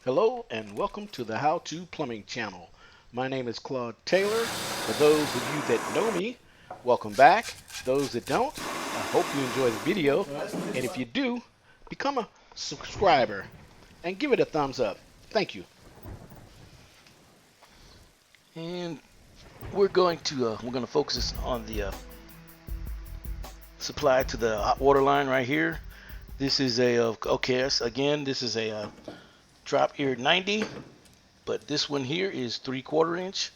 Hello and welcome to the How To Plumbing channel. My name is Claude Taylor. For those of you that know me, welcome back. Those that don't, I hope you enjoy the video. And if you do, become a subscriber and give it a thumbs up. Thank you. And we're going to focus on the supply to the hot water line right here. This is again, this is a drop ear 90, but this one here is 3/4 inch,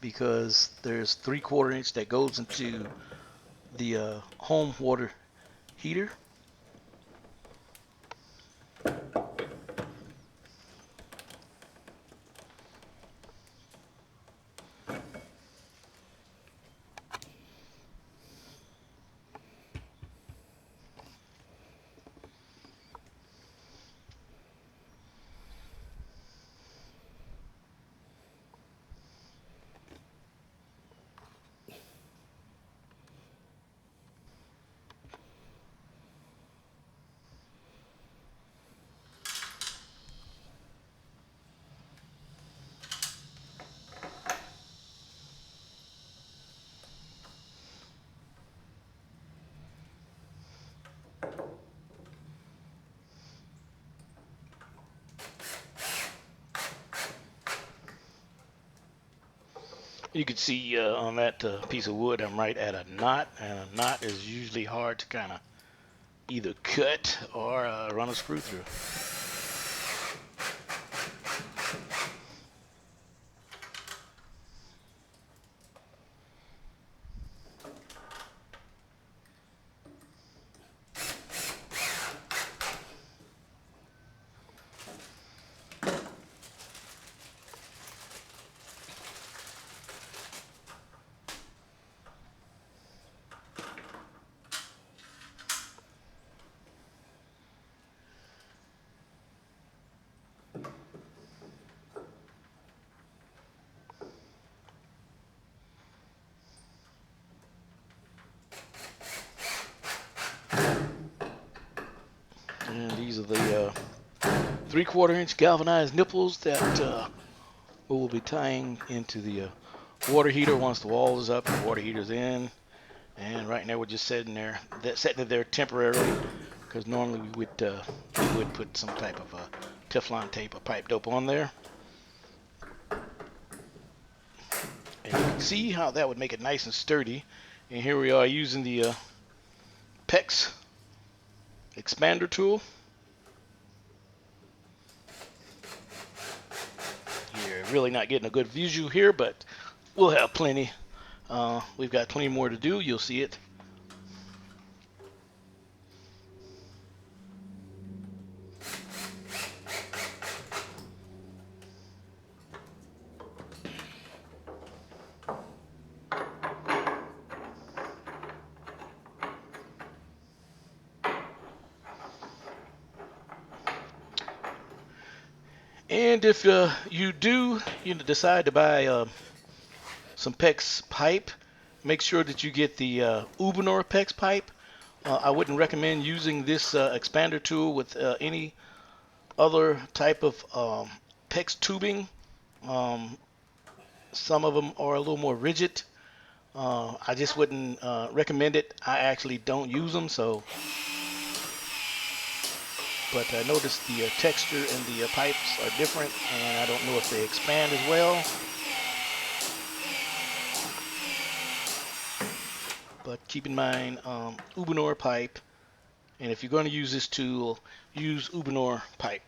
because there's 3/4 inch that goes into the home water heater. You can see on that piece of wood I'm right at a knot, and a knot is usually hard to kind of either cut or run a screw through. And these are the 3/4 inch galvanized nipples that we will be tying into the water heater once the wall is up and the water heater's in. And right now we're just setting it there temporarily, because normally we would put some type of Teflon tape or pipe dope on there. And you can see how that would make it nice and sturdy. And here we are using the PEX expander tool. You're really not getting a good visual here, but we'll have plenty. We've got plenty more to do. You'll see it. And if you do decide to buy some PEX pipe, make sure that you get the Ubenor PEX pipe. I wouldn't recommend using this expander tool with any other type of PEX tubing. Um, some of them are a little more rigid. I just wouldn't recommend it. I actually don't use them, but I noticed the texture and the pipes are different, and I don't know if they expand as well. But keep in mind, Ubenor pipe, and if you're going to use this tool, use Ubenor pipe.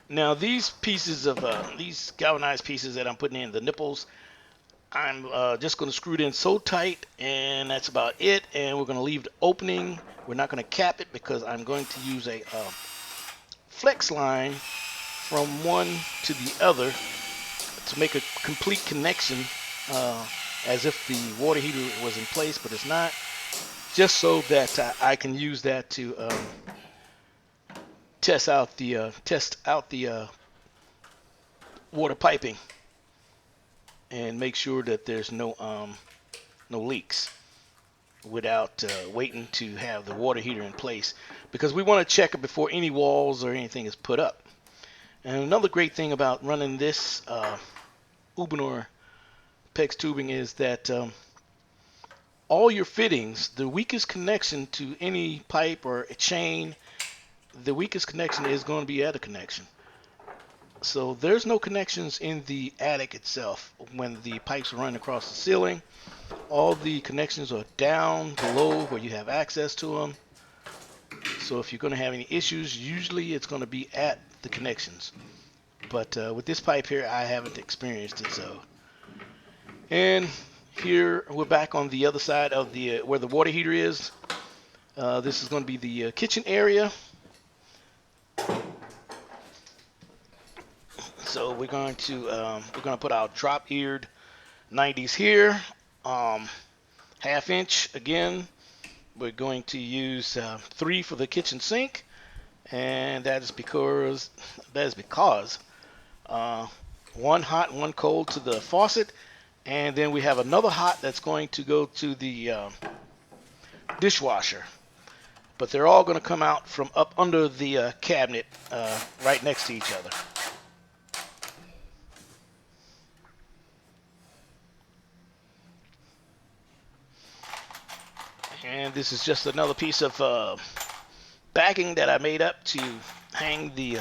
Now these pieces of these galvanized pieces that I'm putting in, the nipples, I'm just going to screw it in so tight, and that's about it. And we're going to leave the opening. We're not going to cap it, because I'm going to use a flex line from one to the other to make a complete connection, as if the water heater was in place, but it's not, just so that I can use that to test out the water piping and make sure that there's no leaks. without waiting to have the water heater in place, because we want to check it before any walls or anything is put up. And another great thing about running this Ubenor PEX tubing is that all your fittings, the weakest connection to any pipe or a chain, the weakest connection is going to be at a connection. So there's no connections in the attic itself. When the pipes run across the ceiling, all the connections are down below where you have access to them. So if you're going to have any issues, usually it's going to be at the connections. But with this pipe here, I haven't experienced it. So, and here we're back on the other side of the where the water heater is. This is going to be the kitchen area. So we're going to put our drop-eared 90s here, 1/2 inch again. We're going to use 3 for the kitchen sink, and that is because one hot, one cold to the faucet, and then we have another hot that's going to go to the dishwasher. But they're all going to come out from up under the cabinet right next to each other. And this is just another piece of backing that I made up to hang the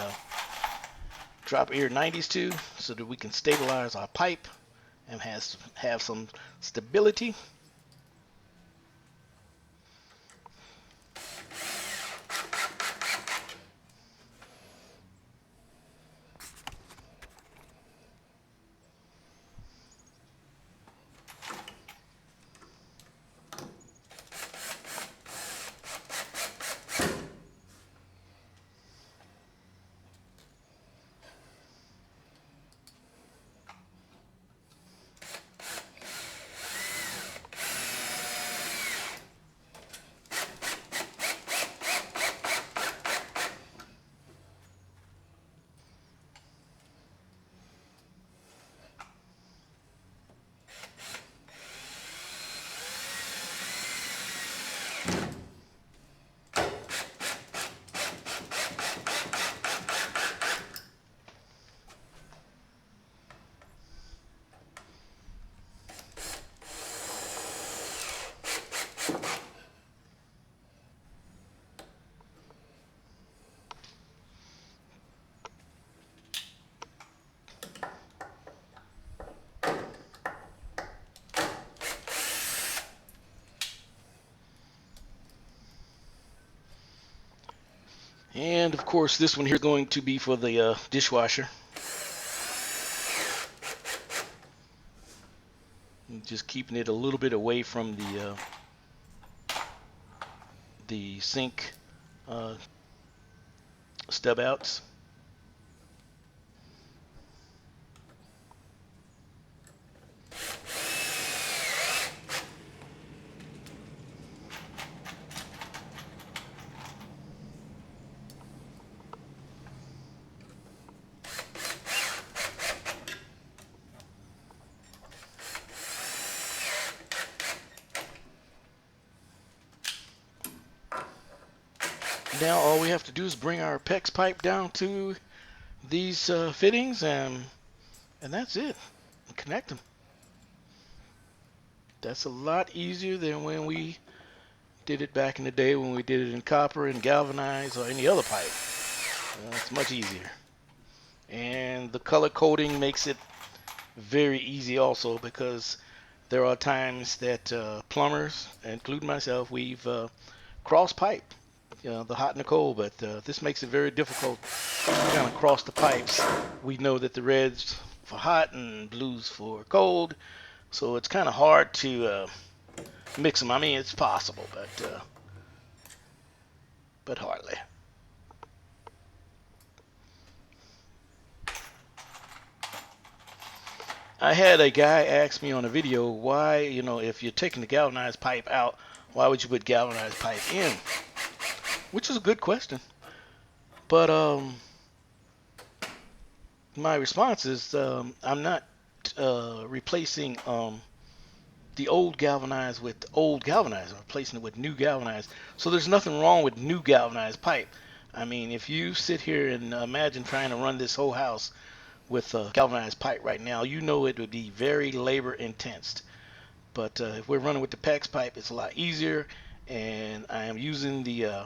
drop ear 90s to, so that we can stabilize our pipe and have some stability. And of course, this one here is going to be for the dishwasher. Just keeping it a little bit away from the sink stub outs. Now all we have to do is bring our PEX pipe down to these fittings, and that's it. Connect them. That's a lot easier than when we did it back in the day, when we did it in copper and galvanized or any other pipe. It's much easier. And the color coding makes it very easy also, because there are times that plumbers, including myself, we've cross pipe, the hot and the cold, but this makes it very difficult to kind of cross the pipes. We know that the red's for hot and blue's for cold, so it's kind of hard to mix them. I mean, it's possible, but hardly. I had a guy ask me on a video why, if you're taking the galvanized pipe out, why would you put galvanized pipe in? Which is a good question. But my response is I'm not replacing the old galvanized with old galvanized, replacing it with new galvanized. So there's nothing wrong with new galvanized pipe. I mean, if you sit here and imagine trying to run this whole house with galvanized pipe right now, you know it would be very labor intense. But if we're running with the PEX pipe, it's a lot easier, and I am using the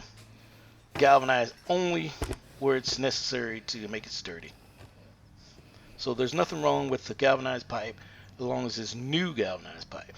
galvanized only where it's necessary to make it sturdy. So there's nothing wrong with the galvanized pipe as long as it's new galvanized pipe.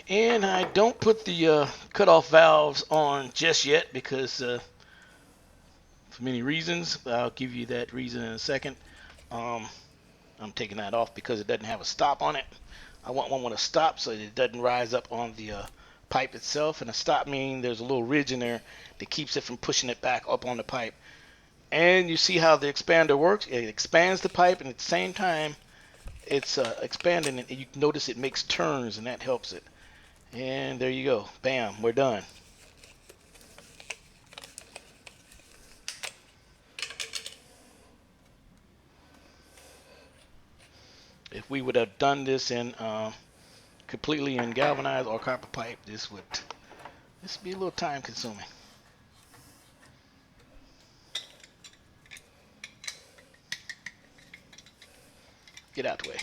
And I don't put the cutoff valves on just yet because for many reasons. I'll give you that reason in a second. Um, I'm taking that off because it doesn't have a stop on it. I want one with a stop so it doesn't rise up on the pipe itself. And a stop means there's a little ridge in there that keeps it from pushing it back up on the pipe. And you see how the expander works. It expands the pipe, and at the same time it's expanding it. And you notice it makes turns, and that helps it. And there you go. Bam, we're done. If we would have done this in completely in galvanized or copper pipe, this would be a little time consuming. Get out the way.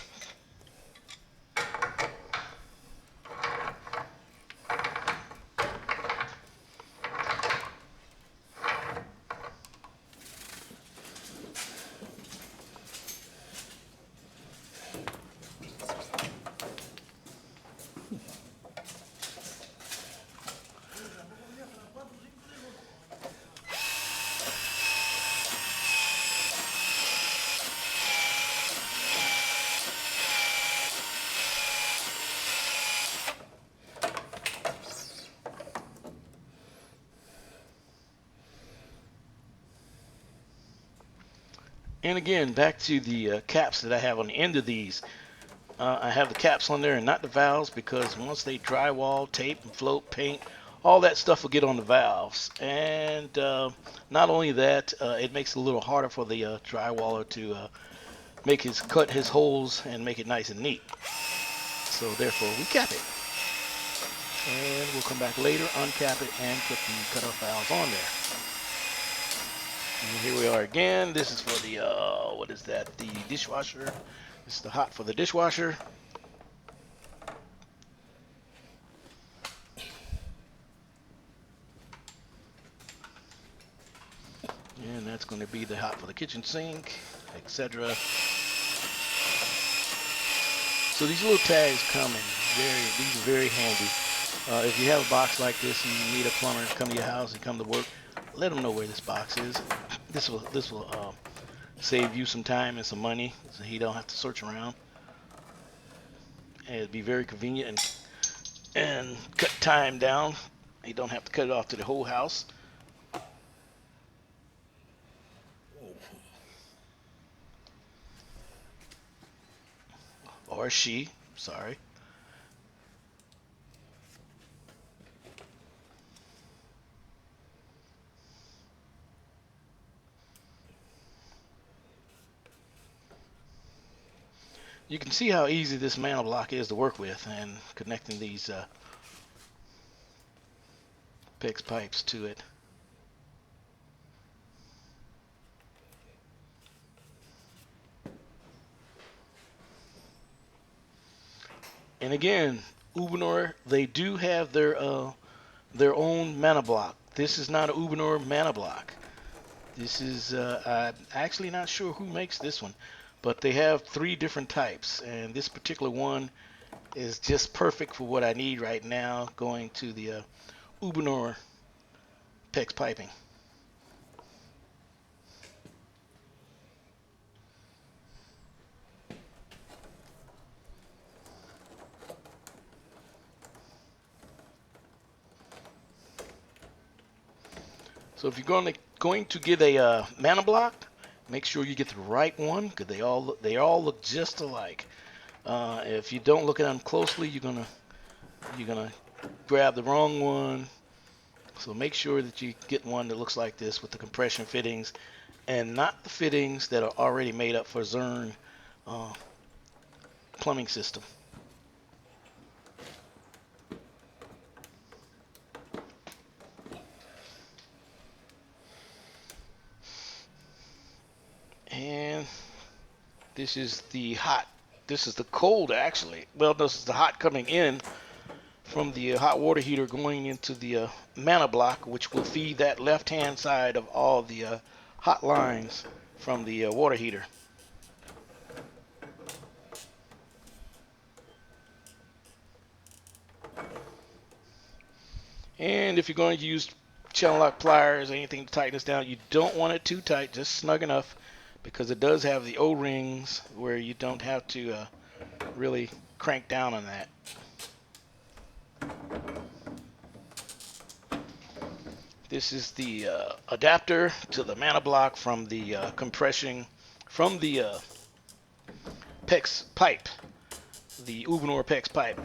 And again, back to the caps that I have on the end of these. I have the caps on there and not the valves because once they drywall, tape, and float, paint, all that stuff will get on the valves. And not only that, it makes it a little harder for the drywaller to cut his holes and make it nice and neat. So therefore, we cap it. And we'll come back later, uncap it, and put the cutoff valves on there. And here we are again. This is for the, what is that? The dishwasher. This is the hot for the dishwasher. And that's going to be the hot for the kitchen sink, etc. So these little tags come in these are very handy. If you have a box like this and you need a plumber to come to your house and come to work, let them know where this box is. This will save you some time and some money, so he don't have to search around. And it'd be very convenient and cut time down. You don't have to cut it off to the whole house. Or she, sorry. You can see how easy this Monoblock is to work with and connecting these PEX pipes to it. And again, Ubenor, they do have their own Monoblock. this is not an Ubenor Monoblock. This is, I'm actually not sure who makes this one, but they have 3 different types, and this particular one is just perfect for what I need right now, going to the Ubenor PEX piping. So if you're going to get a Monoblock, make sure you get the right one, because they all look just alike. If you don't look at them closely, you're gonna grab the wrong one. So make sure that you get one that looks like this with the compression fittings, and not the fittings that are already made up for Zern uh, plumbing system. And this is the hot. This is the cold, actually. Well, this is the hot coming in from the hot water heater going into the Monoblock, which will feed that left-hand side of all the hot lines from the water heater. And if you're going to use channel lock pliers or anything to tighten this down, you don't want it too tight, just snug enough, because it does have the O-rings where you don't have to really crank down on that. This is the adapter to the Monoblock from the compression from the PEX pipe, the Ubenor PEX pipe.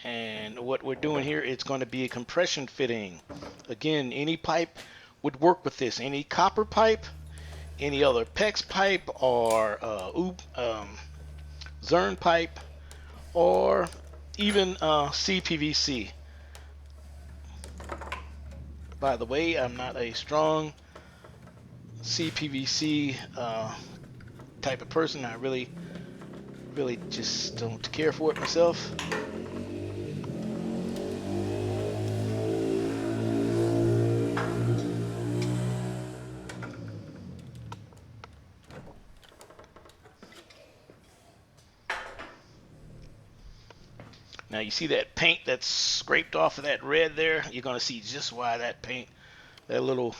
And what we're doing here, it's going to be a compression fitting. Again, any pipe would work with this. Any copper pipe, any other PEX pipe, or Zern pipe, or even CPVC. By the way, I'm not a strong CPVC type of person. I really just don't care for it myself. Now you see that paint that's scraped off of that red there? You're going to see just why that paint, that little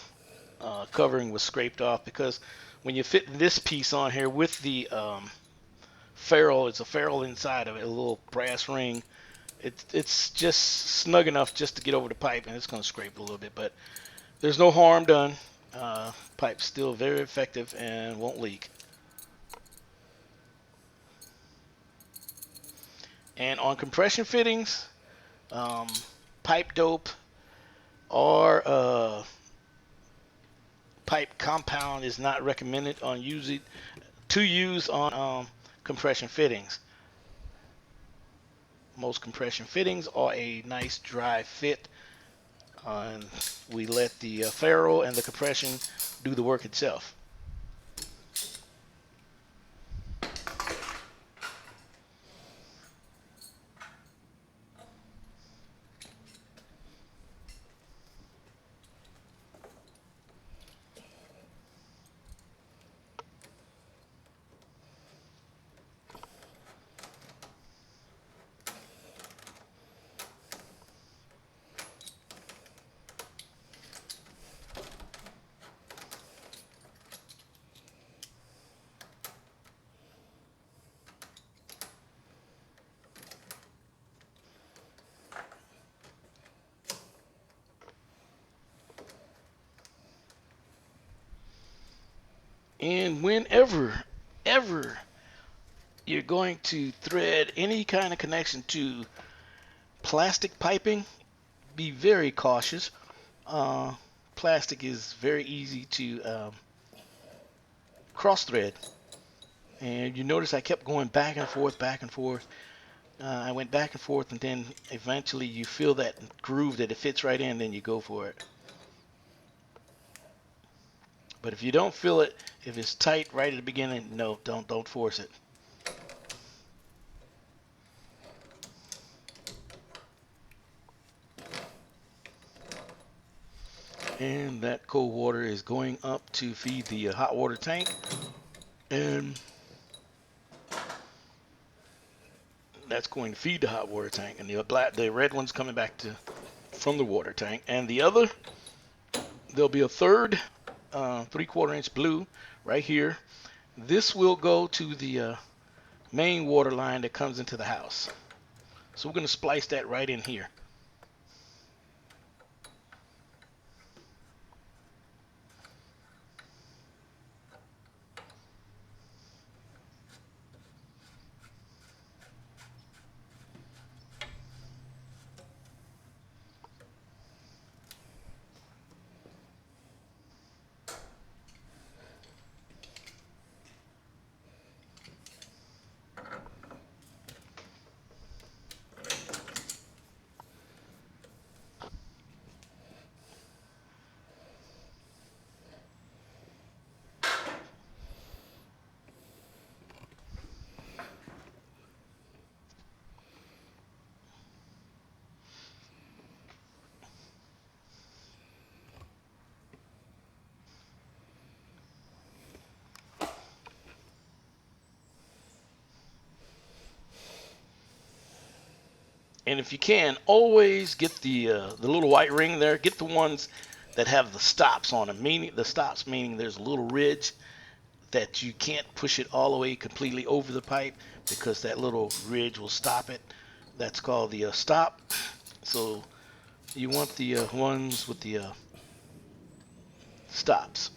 covering was scraped off, because when you fit this piece on here with the ferrule, it's a ferrule inside of it, a little brass ring. It's just snug enough just to get over the pipe, and it's going to scrape a little bit, but there's no harm done. Pipe's still very effective and won't leak. And on compression fittings, pipe dope or pipe compound is not recommended on use on compression fittings. Most compression fittings are a nice dry fit, and we let the ferrule and the compression do the work itself. And whenever, ever you're going to thread any kind of connection to plastic piping, be very cautious. Plastic is very easy to cross thread. And you notice I kept going back and forth, back and forth. I went back and forth, and then eventually you feel that groove that it fits right in, then you go for it. But if you don't feel it, if it's tight right at the beginning, no, don't force it. And that cold water is going up to feed the hot water tank. And that's going to feed the hot water tank. And the red one's coming back from the water tank. And the other, there'll be a third 3/4 inch blue right here. This will go to the main water line that comes into the house. So we're going to splice that right in here. And if you can, always get the little white ring there. Get the ones that have the stops on them. Meaning the stops meaning there's a little ridge that you can't push it all the way completely over the pipe because that little ridge will stop it. That's called the stop. So you want the ones with the stops.